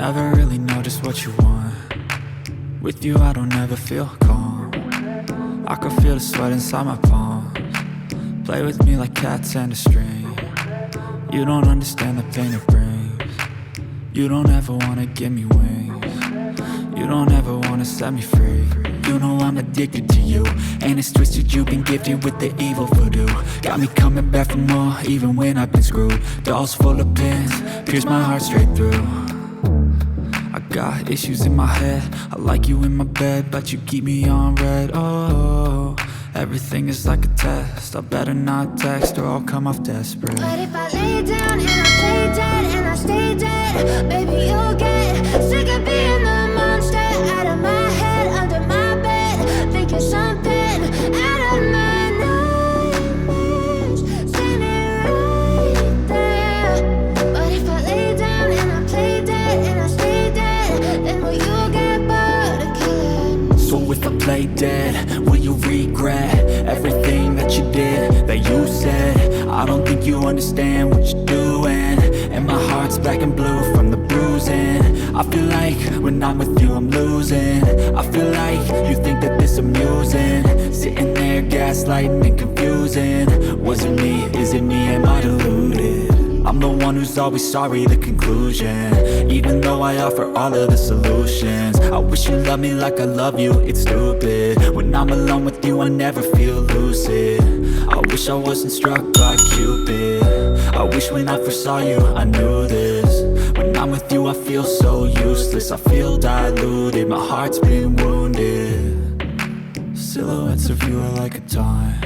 Never really know just what you want. With you I don't ever feel calm. I can feel the sweat inside my palms. Play with me like cats and a string. You don't understand the pain it brings. You don't ever wanna give me wings. You don't ever wanna set me free. You know I'm addicted to you, and it's twisted, you've been gifted with the evil voodoo. Got me coming back for more, even when I've been screwed. Dolls full of pins, pierce my heart straight through. I got issues in my head, I like you in my bed, but you keep me on red. Oh, everything is like a test, I better not text or I'll come off desperate. But if I lay down and I play dead and I stay dead, baby you'll get sick of being the monster out of my head, under my bed, thinking something out of my nightmares, standing right there. But if I lay down and I play dead and I stay dead, then will you get bored of killing? So if I play dead, will you regret everything that you did, that you said? I don't think you understand what you're doing, and my heart's black and blue from the bruising. I feel like when I'm with you I'm losing. I feel like you think that this amusing, sitting there gaslighting and confusing. Was it me? Is it me? Am I deluded? I'm the one who's always sorry, the conclusion. Even though I offer all of the solutions, I wish you loved me like I love you, it's stupid. When I'm alone with you I never feel lucid. I wish I wasn't struck by Cupid. I wish when I first saw you I knew this. When I'm with you I feel so useless, I feel diluted, my heart's been wounded. Silhouettes of you are like a taunt.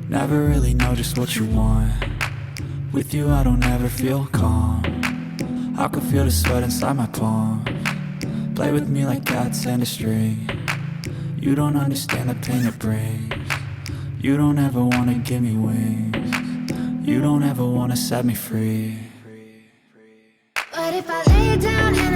Never really know just what you want. With you I don't ever feel calm. I can feel the sweat inside my palms. Play with me like cats and a string. You don't understand the pain it brings. You don't ever wanna give me wings. You don't ever wanna set me free. But if I lay down and